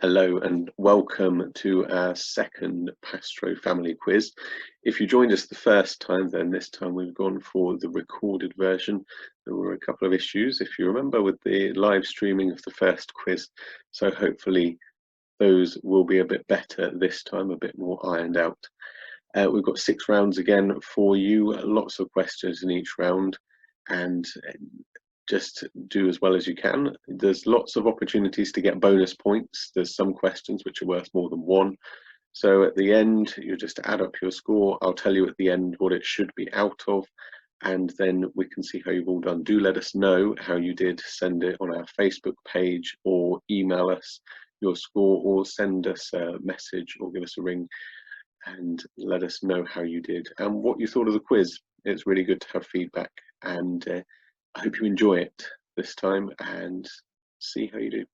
Hello and welcome to our second Pastrow family quiz. If you joined us the first time, then this time we've gone for the recorded version. There were a couple of issues, if you remember, with the live streaming of the first quiz. So hopefully those will be a bit better this time, a bit more ironed out. We've got 6 rounds again for you, lots of questions in each round, and just do as well as you can. There's lots of opportunities to get bonus points. There's some questions which are worth more than 1. So at the end, you just add up your score. I'll tell you at the end what it should be out of, and then we can see how you've all done. Do let us know how you did. Send it on our Facebook page or email us your score, or send us a message or give us a ring and let us know how you did and what you thought of the quiz. It's really good to have feedback, and I hope you enjoy it this time and see how you do.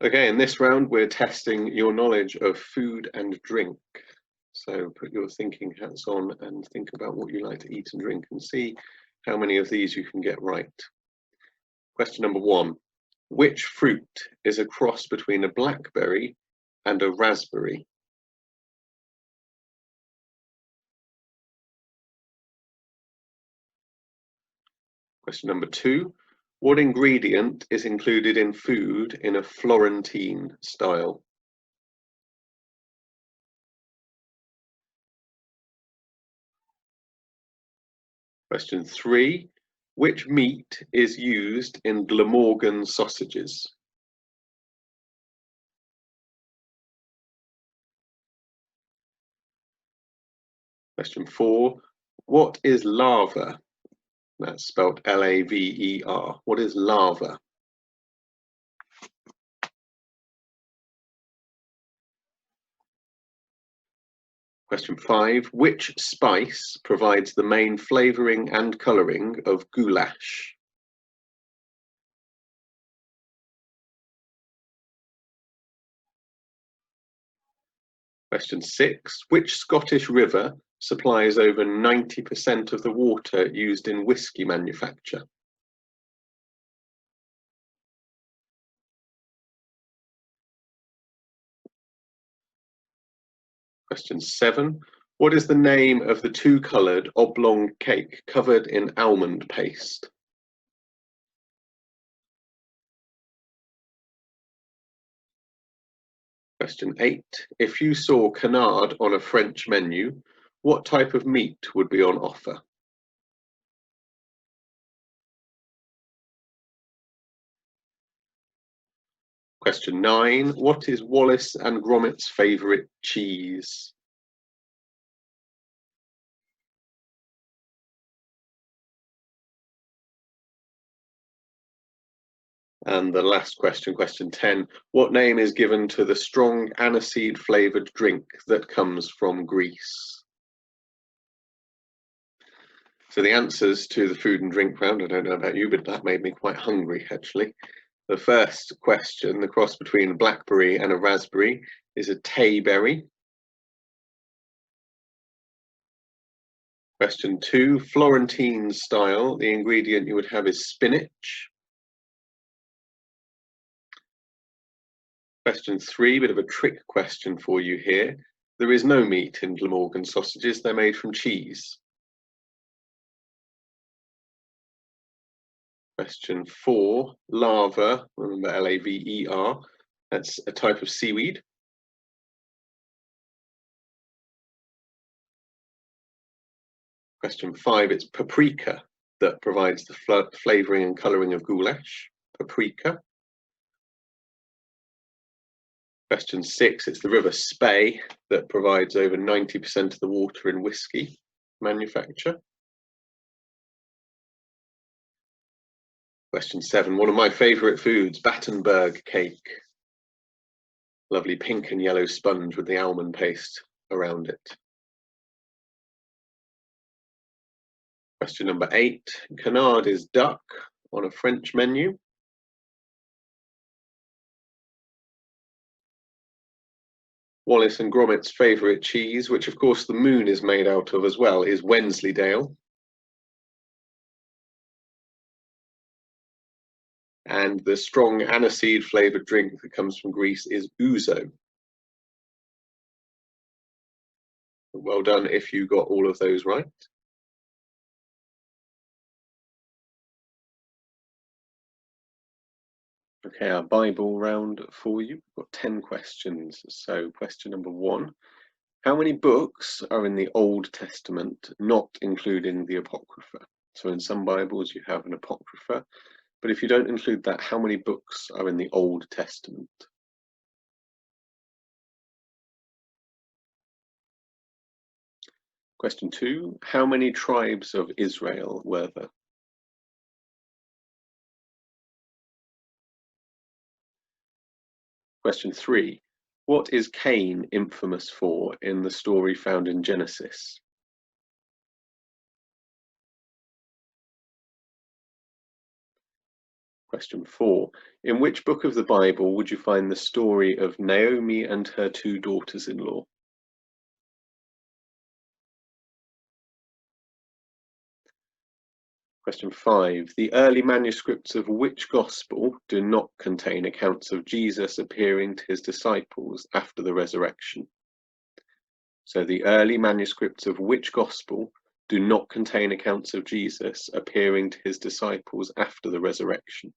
Okay, in this round we're testing your knowledge of food and drink. So put your thinking hats on and think about what you like to eat and drink and see how many of these you can get right. Question number 1. Which fruit is a cross between a blackberry and a raspberry? Question number 2. What ingredient is included in food in a Florentine style? Question 3. Which meat is used in Glamorgan sausages? Question 4. What is laver? That's spelled L-A-V-E-R. What is laver? Question 5. Which spice provides the main flavouring and colouring of goulash? Question 6. Which Scottish river supplies over 90% of the water used in whisky manufacture? Question 7. What is the name of the 2-coloured oblong cake covered in almond paste? Question 8. If you saw canard on a French menu, what type of meat would be on offer? Question 9. What is Wallace and Gromit's favourite cheese? And the last question, question 10. What name is given to the strong aniseed flavoured drink that comes from Greece? So the answers to the food and drink round, I don't know about you, but that made me quite hungry actually. The first question, the cross between a blackberry and a raspberry, is a tayberry. Question 2, Florentine style, the ingredient you would have is spinach. Question 3, bit of a trick question for you here. There is no meat in Glamorgan sausages, they're made from cheese. Question 4, laver, remember L-A-V-E-R, that's a type of seaweed. Question 5, it's paprika that provides the flavouring and colouring of goulash, paprika. Question 6, it's the River Spey that provides over 90% of the water in whisky manufacture. Question 7, one of my favourite foods, Battenberg cake. Lovely pink and yellow sponge with the almond paste around it. Question number 8, canard is duck on a French menu. Wallace and Gromit's favourite cheese, which of course the moon is made out of as well, is Wensleydale. And the strong aniseed flavoured drink that comes from Greece is ouzo. Well done if you got all of those right. Okay, our Bible round for you. We've got 10 questions. So question number 1. How many books are in the Old Testament, not including the Apocrypha? So in some Bibles you have an Apocrypha, but if you don't include that, how many books are in the Old Testament? Question 2. How many tribes of Israel were there? Question 3. What is Cain infamous for in the story found in Genesis? Question 4. In which book of the Bible would you find the story of Naomi and her 2 daughters-in-law? Question 5. The early manuscripts of which Gospel do not contain accounts of Jesus appearing to his disciples after the resurrection? So the early manuscripts of which Gospel do not contain accounts of Jesus appearing to his disciples after the resurrection?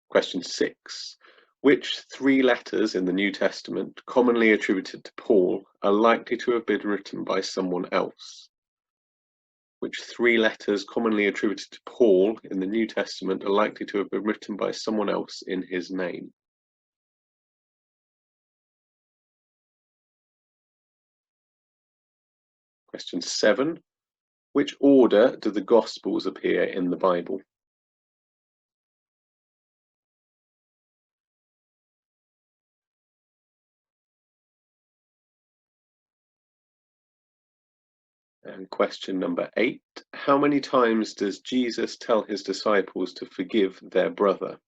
Question 6. Which 3 letters in the New Testament, commonly attributed to Paul, are likely to have been written by someone else? Which 3 letters commonly attributed to Paul in the New Testament are likely to have been written by someone else in his name? Question 7. Which order do the Gospels appear in the Bible? And question number 8. How many times does Jesus tell his disciples to forgive their brother?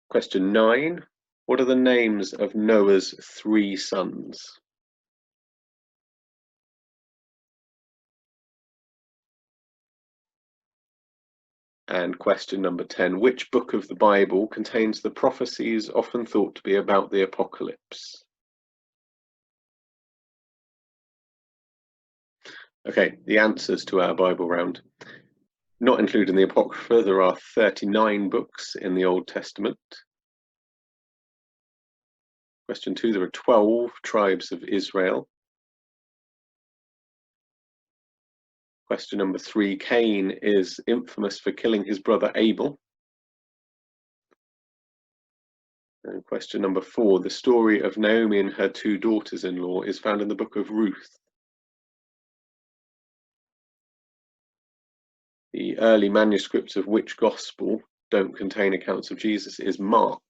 Question 9. What are the names of Noah's 3 sons? And question number 10. Which book of the Bible contains the prophecies often thought to be about the apocalypse? Okay, the answers to our Bible round. Not including the Apocrypha, there are 39 books in the Old Testament. Question 2, there are 12 tribes of Israel. Question number 3, Cain is infamous for killing his brother Abel. And question number 4, the story of Naomi and her 2 daughters-in-law is found in the book of Ruth. The early manuscripts of which gospel don't contain accounts of Jesus is Mark.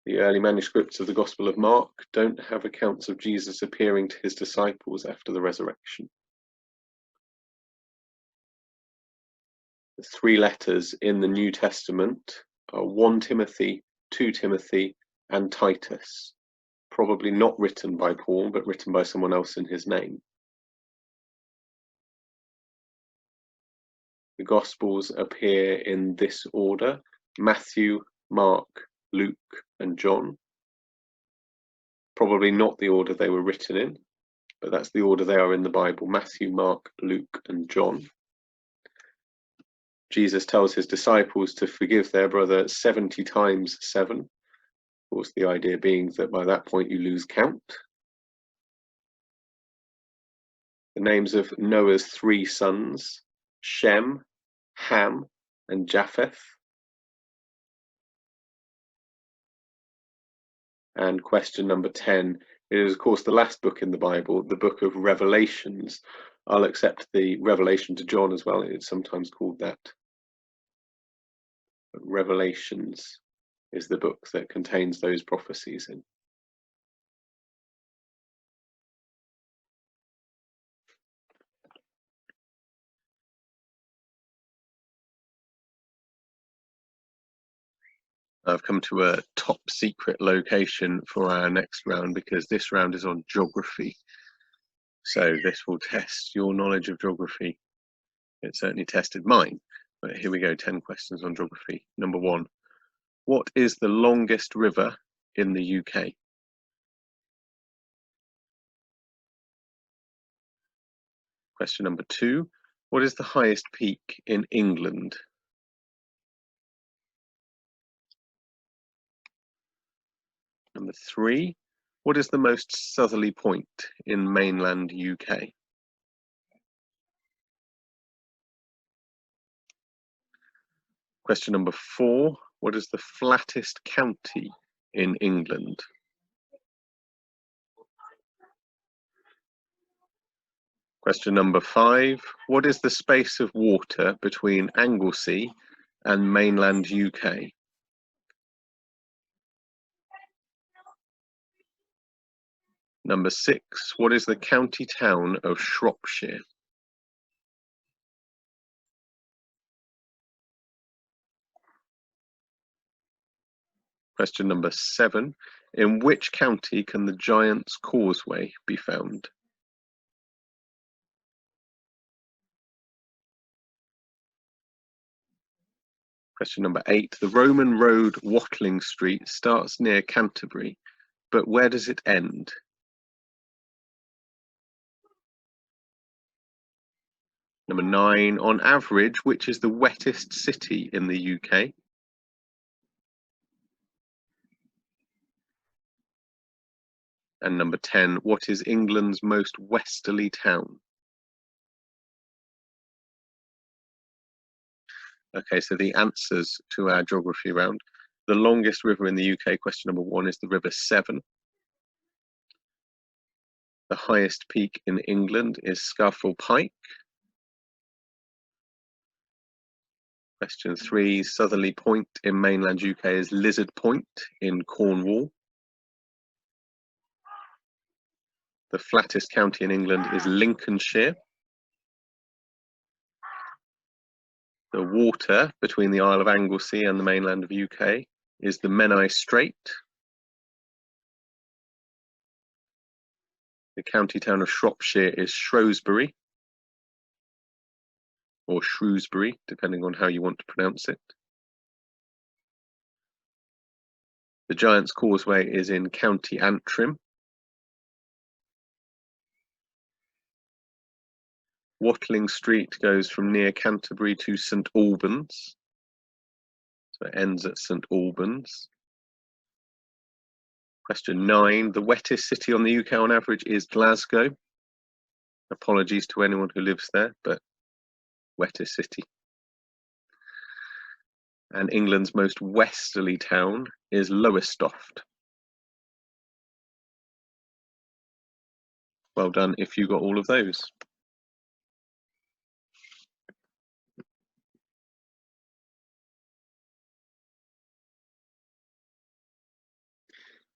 The early manuscripts of the Gospel of Mark don't have accounts of Jesus appearing to his disciples after the resurrection. The 3 letters in the New Testament are 1 Timothy, 2 Timothy, and Titus. Probably not written by Paul, but written by someone else in his name. The Gospels appear in this order: Matthew, Mark, Luke, and John. Probably not the order they were written in, but that's the order they are in the Bible: Matthew, Mark, Luke, and John. Jesus tells his disciples to forgive their brother 70 times 7. Of course, the idea being that by that point you lose count. The names of Noah's 3 sons, Shem, Ham, and Japheth. And question number 10, it is of course the last book in the Bible, the book of Revelations. I'll accept the Revelation to John as well, it's sometimes called that. But Revelations is the book that contains those prophecies in. I've come to a top secret location for our next round because this round is on geography. So this will test your knowledge of geography. It certainly tested mine. But here we go, 10 questions on geography. Number 1, what is the longest river in the UK? Question number 2, what is the highest peak in England? Number 3, what is the most southerly point in mainland UK? Question number 4, what is the flattest county in England? Question number 5, what is the space of water between Anglesey and mainland UK? Number 6, what is the county town of Shropshire? Question number 7, in which county can the Giant's Causeway be found? Question number 8, the Roman road Watling Street starts near Canterbury, but where does it end? Number 9, on average, which is the wettest city in the UK? And number 10, what is England's most westerly town? Okay, so the answers to our geography round. The longest river in the UK, question number 1, is the River Severn. The highest peak in England is Scafell Pike. Question 3, southerly point in mainland UK is Lizard Point in Cornwall. The flattest county in England is Lincolnshire. The water between the Isle of Anglesey and the mainland of UK is the Menai Strait. The county town of Shropshire is Shrewsbury, or Shrewsbury, depending on how you want to pronounce it. The Giant's Causeway is in County Antrim. Watling Street goes from near Canterbury to St Albans, so it ends at St Albans. Question 9, the wettest city on the UK on average is Glasgow. Apologies to anyone who lives there, but wettest city. And England's most westerly town is Lowestoft. Well done if you got all of those.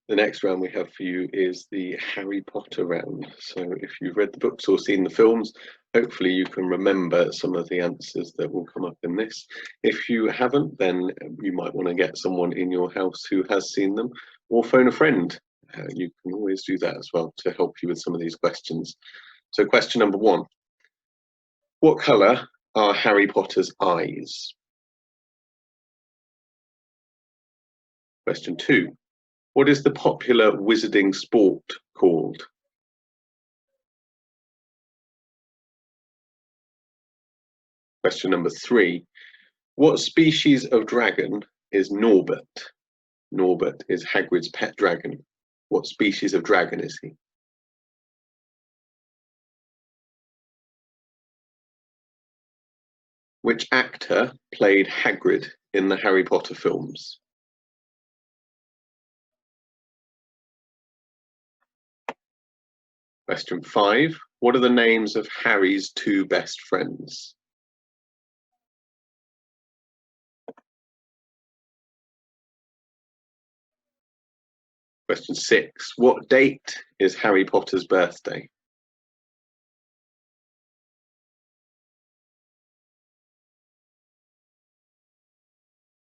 The next round we have for you is the Harry Potter round. So if you've read the books or seen the films, hopefully you can remember some of the answers that will come up in this. If you haven't, then you might want to get someone in your house who has seen them, or phone a friend. You can always do that as well to help you with some of these questions. So question number 1. What colour are Harry Potter's eyes? Question 2. What is the popular wizarding sport called? Question number 3. What species of dragon is Norbert? Norbert is Hagrid's pet dragon. What species of dragon is he? Which actor played Hagrid in the Harry Potter films? Question 5. What are the names of Harry's 2 best friends? Question 6. What date is Harry Potter's birthday?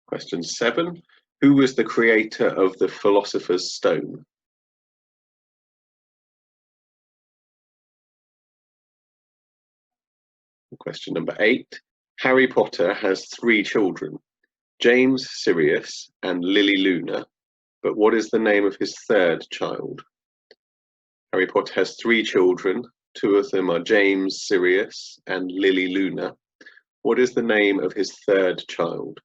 Question 7. Who was the creator of the Philosopher's Stone? Question number 8. Harry Potter has 3 children, James, Sirius, and Lily Luna, but what is the name of his 3rd child? Harry Potter has 3 children, 2 of them are James, Sirius, and Lily Luna. What is the name of his 3rd child?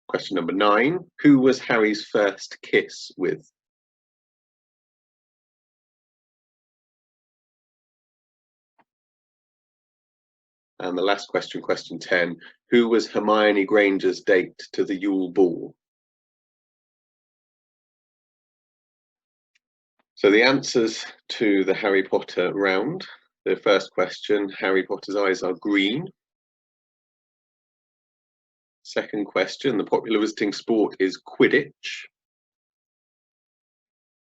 Question number 9. Who was Harry's first kiss with? And the last question, question 10. Who was Hermione Granger's date to the Yule Ball? So the answers to the Harry Potter round. The first question, Harry Potter's eyes are green. Second question, the popular visiting sport is Quidditch.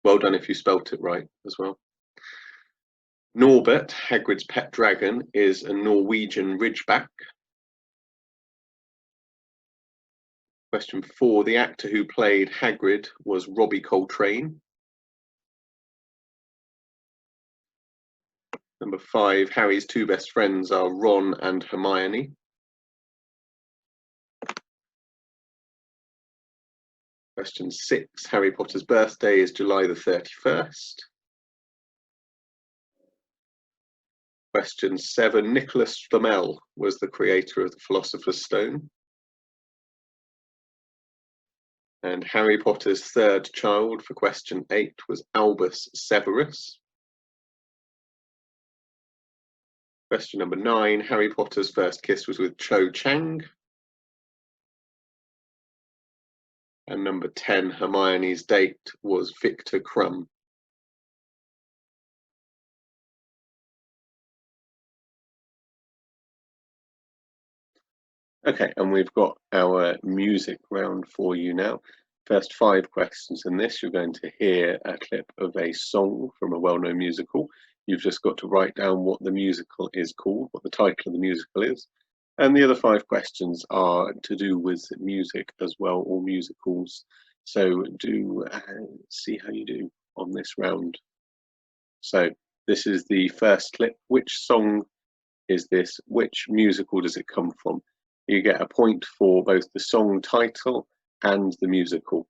Well done if you spelt it right as well. Norbert, Hagrid's pet dragon, is a Norwegian ridgeback. Question 4, the actor who played Hagrid was Robbie Coltrane. Number 5, Harry's 2 best friends are Ron and Hermione. Question 6, Harry Potter's birthday is July the 31st. Question 7, Nicholas Flamel was the creator of the Philosopher's Stone. And Harry Potter's 3rd child for question 8 was Albus Severus. Question number 9, Harry Potter's first kiss was with Cho Chang. And number 10, Hermione's date was Victor Crumb. Okay, and we've got our music round for you now. First 5 questions in this, you're going to hear a clip of a song from a well-known musical. You've just got to write down what the musical is called, what the title of the musical is. And the other 5 questions are to do with music as well, or musicals. So do see how you do on this round. So this is the first clip. Which song is this? Which musical does it come from? You get a point for both the song title and the musical.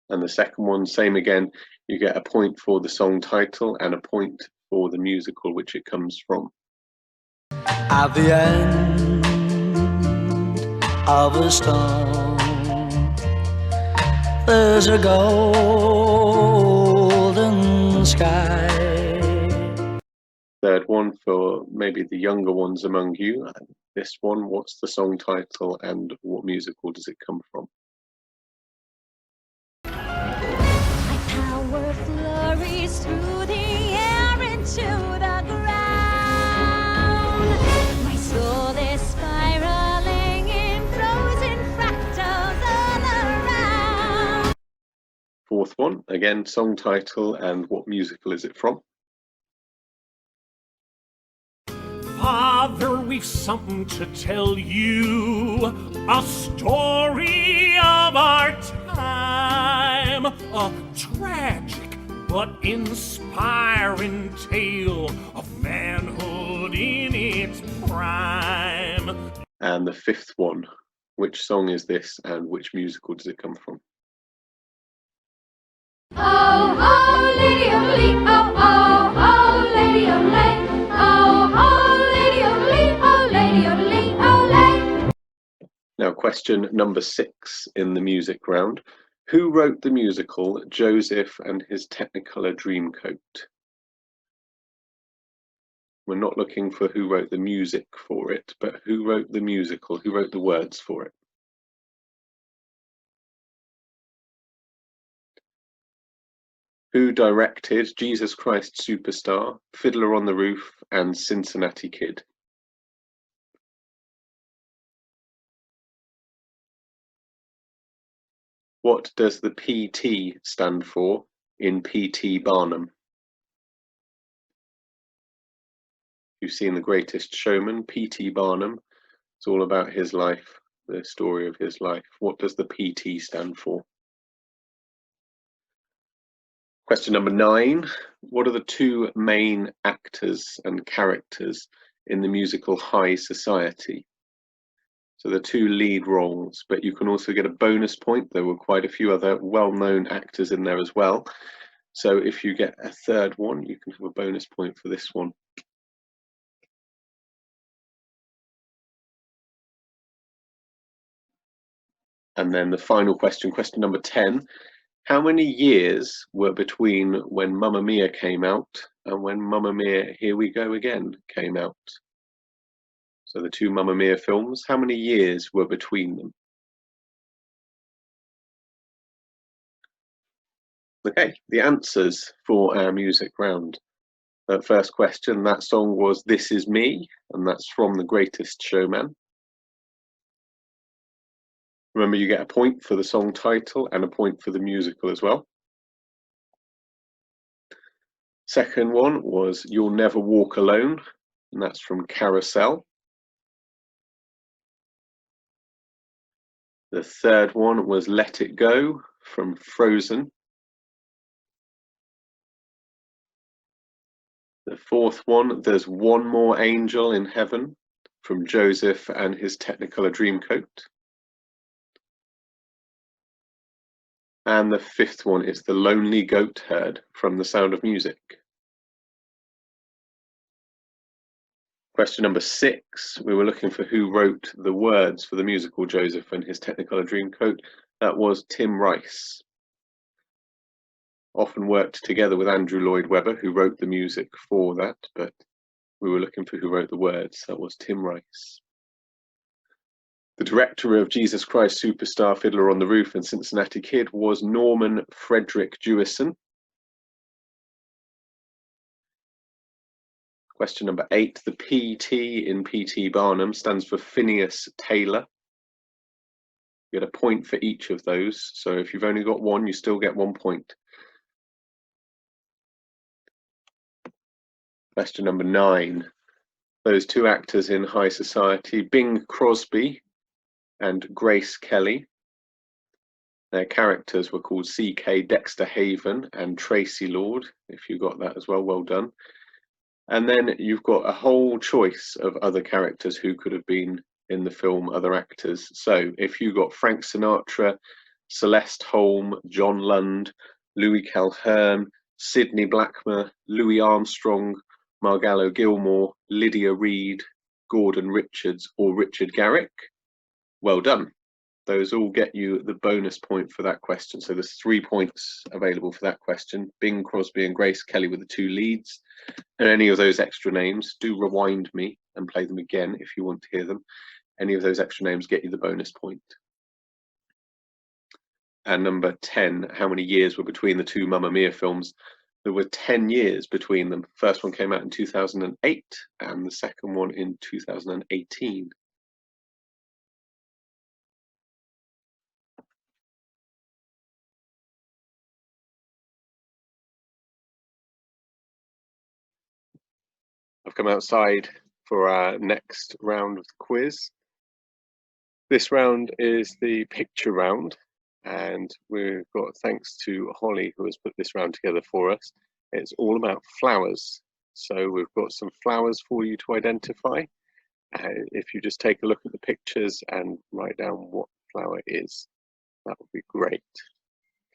And the second one, same again, you get a point for the song title and a point for the musical which it comes from. At the end of a storm, there's a golden sky. Third one for maybe the younger ones among you. This one, what's the song title and what musical does it come from? My power flurries through the air into the ground. My soul is spiraling in frozen fractals all around. Fourth one, again, song title and what musical is it from? Father, we've something to tell you, a story of our time, a tragic but inspiring tale of manhood in its prime. And the fifth one, which song is this and which musical does it come from? Oh, oh, lady, oh, lady, oh, oh, oh, lady, oh, lady, oh, oh, lady, oh, lady, oh, lady, oh, lady, oh, lady. Now, question number 6 in the music round. Who wrote the musical Joseph and His Technicolor Dreamcoat? We're not looking for who wrote the music for it, but who wrote the musical, who wrote the words for it? Who directed Jesus Christ Superstar, Fiddler on the Roof, and Cincinnati Kid? What does the PT stand for in P.T. Barnum? You've seen The Greatest Showman, P.T. Barnum. It's all about his life, the story of his life. What does the PT stand for? Question number 9. What are the two main actors and characters in the musical High Society? So the two lead roles, but you can also get a bonus point. There were quite a few other well-known actors in there as well. So if you get a third one, you can have a bonus point for this one. And then the final question, question number 10. How many years were between when Mamma Mia came out and when Mamma Mia, Here We Go Again came out? So the two Mamma Mia films, how many years were between them? Okay, the answers for our music round. First question, that song was This Is Me, and that's from The Greatest Showman. Remember, you get a point for the song title and a point for the musical as well. Second one was You'll Never Walk Alone, and that's from Carousel. The third one was Let It Go from Frozen. The fourth one, There's One More Angel in Heaven from Joseph and His Technicolor Dreamcoat. And the fifth one is The Lonely Goat Herd from The Sound of Music. Question number 6, we were looking for who wrote the words for the musical Joseph and His Technicolor Dreamcoat. That was Tim Rice. Often worked together with Andrew Lloyd Webber, who wrote the music for that, but we were looking for who wrote the words. That was Tim Rice. The director of Jesus Christ Superstar, Fiddler on the Roof and Cincinnati Kid was Norman Frederick Jewison. Question number 8, the PT in P.T. Barnum stands for Phineas Taylor. You get a point for each of those, so if you've only got one, you still get 1 point. Question number 9, those two actors in High Society, Bing Crosby and Grace Kelly. Their characters were called C.K. Dexter Haven and Tracy Lord. If you got that as well, well done. And then you've got a whole choice of other characters who could have been in the film, other actors. So if you got Frank Sinatra, Celeste Holm, John Lund, Louis Calhern, Sidney Blackmer, Louis Armstrong, Margallo Gilmore, Lydia Reed, Gordon Richards, or Richard Garrick, well done. Those all get you the bonus point for that question. So there's 3 points available for that question. Bing Crosby and Grace Kelly were the two leads. And any of those extra names, do rewind me and play them again if you want to hear them. Any of those extra names get you the bonus point. And number 10, how many years were between the two Mamma Mia films? There were 10 years between them. The first one came out in 2008 and the second one in 2018. I've come outside for our next round of the quiz. This round is the picture round, and we've got, thanks to Holly who has put this round together for us, it's all about flowers. So we've got some flowers for you to identify. If you just take a look at the pictures and write down what flower is, that would be great.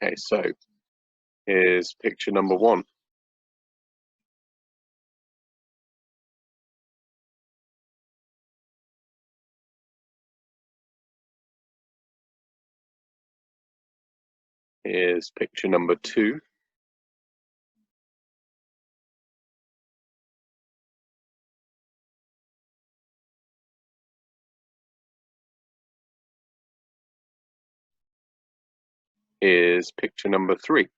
Okay, so here's picture number 1. Here's picture number 2. Here's picture number 3.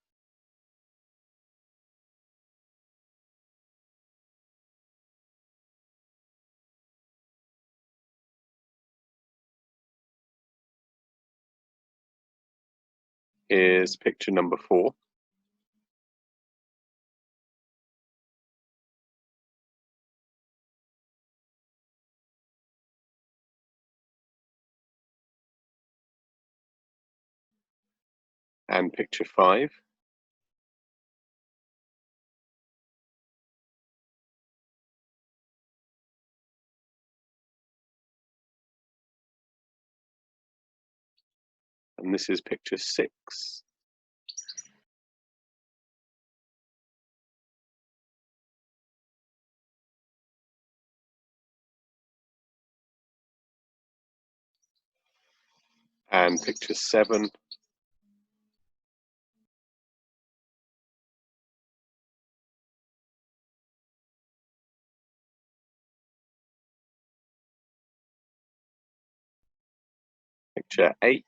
is picture number 4. And picture 5. And this is picture 6. And picture 7. Picture 8.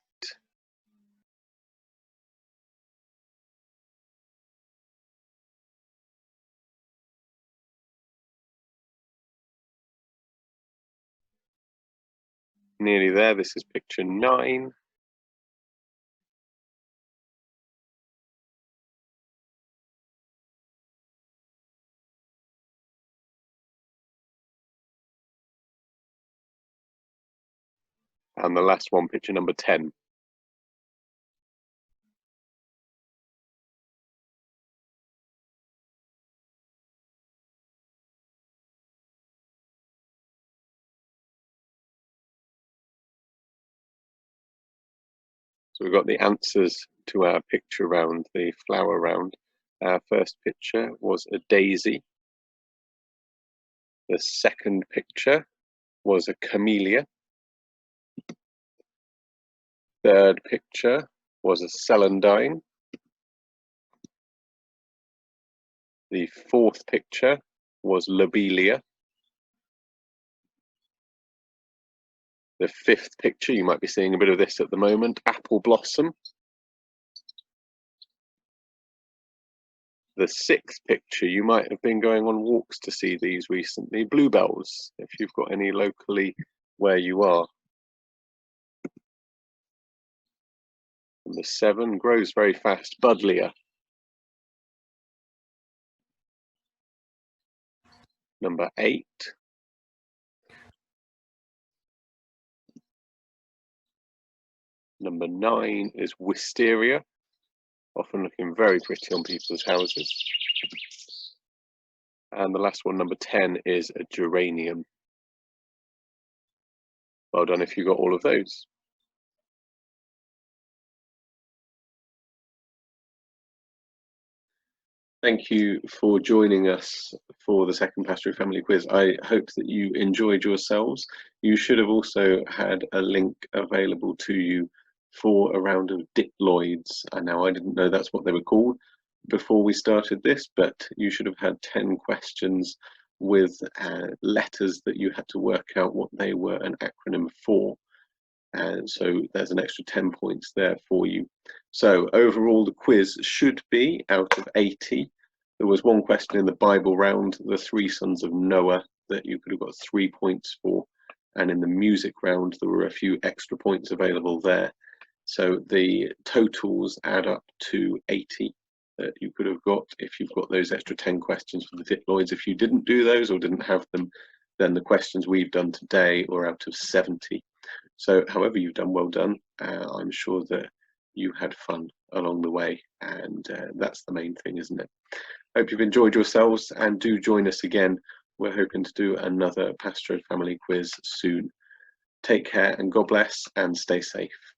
Nearly there, this is picture 9. And the last one, picture number 10. So we've got the answers to our picture round, the flower round. Our first picture was a daisy. The second picture was a camellia. Third picture was a celandine. The fourth picture was lobelia. The fifth picture, you might be seeing a bit of this at the moment, apple blossom. The sixth picture, you might have been going on walks to see these recently, bluebells, if you've got any locally where you are. Number 7 grows very fast, buddleia. Number 8. Number 9 is wisteria, often looking very pretty on people's houses. And the last one, number 10, is a geranium. Well done if you got all of those. Thank you for joining us for the second Pastrow Family Quiz. I hope that you enjoyed yourselves. You should have also had a link available to you for a round of diploids. And now I didn't know that's what they were called before we started this, but you should have had 10 questions with letters that you had to work out what they were an acronym for. And so there's an extra 10 points there for you. So overall, the quiz should be out of 80. There was one question in the Bible round, the 3 sons of Noah, that you could have got 3 points for. And in the music round, there were a few extra points available there. So the totals add up to 80 that you could have got if you've got those extra 10 questions for the diploids. If you didn't do those or didn't have them, then the questions we've done today are out of 70. So however you've done, well done. I'm sure that you had fun along the way, and that's the main thing, isn't it? Hope you've enjoyed yourselves, and do join us again. We're hoping to do another Pastrow Family Quiz soon. Take care and God bless, and stay safe.